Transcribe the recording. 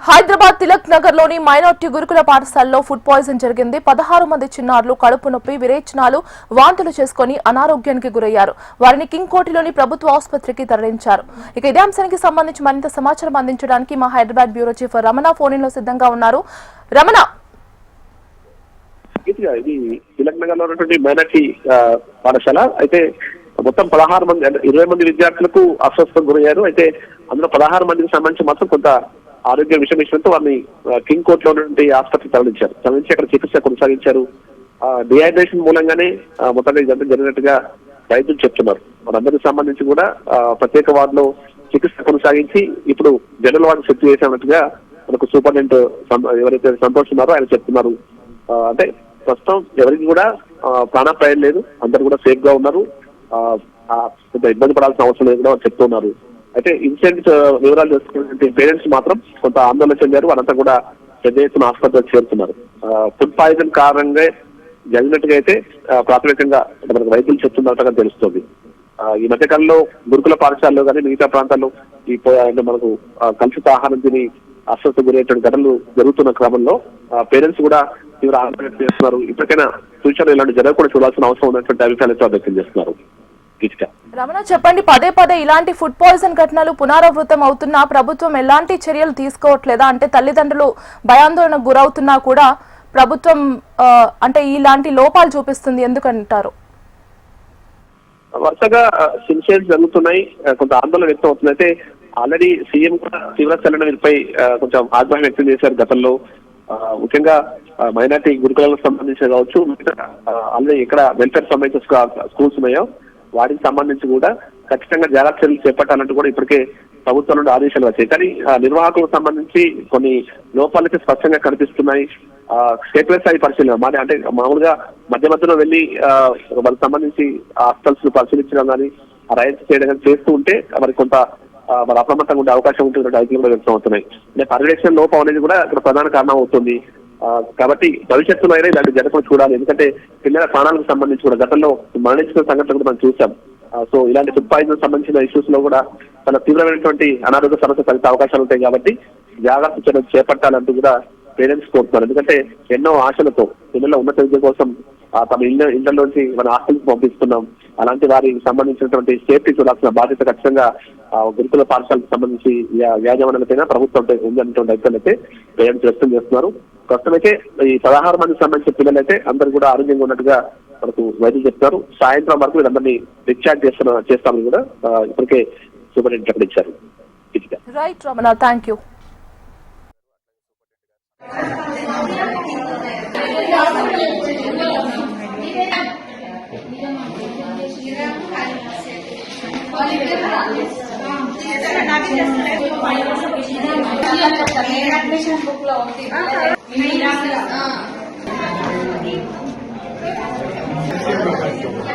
హైదరాబాద్ తిలక్ నగర్ లోని మైనార్టీ గురుకుల పాఠశాలలో ఫుడ్ పాయిజన్ జరిగింది. 16 మంది చిన్నారులు కడుపు నొప్పి, విరేచనాలు, వాంతులు చేసుకుని అనారోగ్యానికి గురయ్యారు. వారిని కింగ్ కోటిలోని ప్రభుత్వ ఆసుపత్రికి తరలించారు. ఇక ఇదే అంశానికి సంబంధించి మరింత సమాచారం అందించడానికి మా Hyderabad bureau chief Ramana phone లో సిద్ధంగా ఉన్నారు. రమణ, ఇది తిలక్ నగర్ లో ఉన్నటువంటి మైనార్టీ పాఠశాల అయితే మొత్తం 16 మంది 20 మంది విద్యార్థులకు అస్వస్థతకు గురయ్యారు. అయితే అందులో 16 మందికి సంబంధించి మాత్రం కొంత ఆరోగ్య విషయంతో వారిని కింగ్ కోర్ట్ లో ఉన్నటువంటి ఆసుపత్రికి తరలించి అక్కడ చికిత్స కొనసాగించారు. డిహైడ్రేషన్ మూలంగానే మొత్తం ఇదంతా జరిగినట్టుగా వైద్యులు చెప్తున్నారు. మనందరికి సంబంధించి కూడా ప్రత్యేక వార్డులో చికిత్స కొనసాగించి ఇప్పుడు జనరల్ వార్డు సెట్ చేసినట్టుగా మనకు సూపరింటెండెంట్ ఎవరైతే సంతోష్ ఉన్నారో ఆయన చెప్తున్నారు. అంటే ప్రస్తుతం ఎవరికి కూడా ప్రాణాపాయం లేదు, అందరు కూడా సేఫ్ గా ఉన్నారు, ఇబ్బంది పడాల్సిన అవసరం లేదు కూడా చెప్తున్నారు. అయితే ఇన్సిడెంట్ వివరాలు తెలుసుకునే పేరెంట్స్ మాత్రం కొంత ఆందోళన చెందారు. వాళ్ళంతా కూడా పెద్ద ఎత్తున ఆసుపత్రికి చేరుతున్నారు. ఫుడ్ పాయిజన్ కారణంగా జరిగినట్టుగా అయితే ప్రాథమికంగా మనకు వైద్యులు చెప్తున్నట్టుగా తెలుస్తుంది. ఈ మధ్యకాలంలో గురుకుల పాఠశాలలో కానీ మిగతా ప్రాంతాల్లో ఈ మనకు కలుషిత ఆహారం తిని అస్వస్థ గురయ్యేటువంటి ఘటనలు జరుగుతున్న క్రమంలో పేరెంట్స్ కూడా తీవ్ర ఆందోళన చేస్తున్నారు. ఇప్పటికైనా ఫ్యూచర్ ఇలాంటి జరగకుండా చూడాల్సిన అవసరం ఉన్నటువంటి అభిప్రాయాలతో వ్యక్తం చేస్తున్నారు. రమణ, చెప్పండి, పదే పదే ఇలాంటి ఫుడ్ పాయిజన్ ఘటనలు పునరావృతం అవుతున్నా ప్రభుత్వం ఎలాంటి చర్యలు తీసుకోవట్లేదా? అంటే తల్లిదండ్రులు భయాందోళనకు గురవుతున్నా కూడా ప్రభుత్వం అంటే ఇలాంటి లోపాలు చూపిస్తుంది ఎందుకంటారు? వరుసగా ఇన్సిడెంట్స్ జరుగుతున్నాయి, కొంత ఆందోళన వ్యక్తం అవుతుంది. అయితే ఆల్రెడీ సీఎం కూడా తీవ్ర స్థలంలో వీరిపై కొంచెం ఆగ్రహం వ్యక్తం చేశారు గతంలో. ముఖ్యంగా మైనార్టీ గురుకులకు సంబంధించి కావచ్చు, ఆల్రెడీ ఎక్కడ వెల్ఫేర్ సంబంధించిన స్కూల్స్ ఉన్నాయో వాటికి సంబంధించి కూడా ఖచ్చితంగా జాగ్రత్త చర్యలు చేపట్టాలంటూ కూడా ఇప్పటికే ప్రభుత్వం నుండి ఆదేశాలు వచ్చాయి. కానీ నిర్వాహకులకు సంబంధించి కొన్ని లోపాలకి స్పష్టంగా కనిపిస్తున్నాయి. స్టేట్లెస్ అయి పరిశీలన అంటే మామూలుగా మధ్య మధ్యలో వెళ్ళి వాళ్ళకి సంబంధించి హాస్టల్స్ పరిశీలించడం కానీ రైట్స్ చేయడం కానీ చేస్తూ ఉంటే మరి కొంత మరి అప్రమత్తంగా ఉండే అవకాశం ఉంటుంది. ఐటీలు కూడా వ్యక్తం అవుతున్నాయి. అంటే పర్యవేక్షణ లోపం అనేది కూడా ఇక్కడ ప్రధాన కారణం అవుతుంది. కాబట్టి భవిష్యత్తులో అయినా ఇలాంటి జరగకుండా చూడాలి. ఎందుకంటే పిల్లల ప్రాణాలకు సంబంధించి కూడా గతంలో మరణించిన సంఘటనలు కూడా మనం చూసాం. సో ఇలాంటి ఫుడ్ పాయిజన్ సంబంధించిన ఇష్యూస్ లో కూడా చాలా తీవ్రమైనటువంటి అనారోగ్య సమస్య కలిగే అవకాశాలు ఉంటాయి. కాబట్టి జాగ్రత్త చర్యలు చేపట్టాలంటూ కూడా పేరెంట్స్ కోరుతున్నారు. ఎందుకంటే ఎన్నో ఆశలతో పిల్లల ఉన్నత విద్య కోసం తమ ఇళ్లలోంచి మన హాస్టల్కి పంపిస్తున్నాం. అలాంటి వారికి సంబంధించినటువంటి సేఫ్టీ చూడాల్సిన బాధ్యత ఖచ్చితంగా గురుకుల పాఠశాలకు సంబంధించి యాజమాన్యాలపైన ప్రభుత్వం ఉందన్నటువంటి అభిప్రాయాలైతే పేరెంట్స్ వ్యక్తం చేస్తున్నారు. ప్రస్తుతం అయితే ఈ 16 మందికి సంబంధించిన పిల్లలైతే అందరూ కూడా ఆరోగ్యంగా ఉన్నట్టుగా మనకు వైద్యులు చెప్తారు. సాయంత్రం వరకు వీళ్ళందరినీ డిశ్చార్జ్ చేస్తామని కూడా ఇప్పటికే సూపరింటెండెంట్ ప్రకటించారు. Right Ramana, thank you. Admission book లో ఉంది.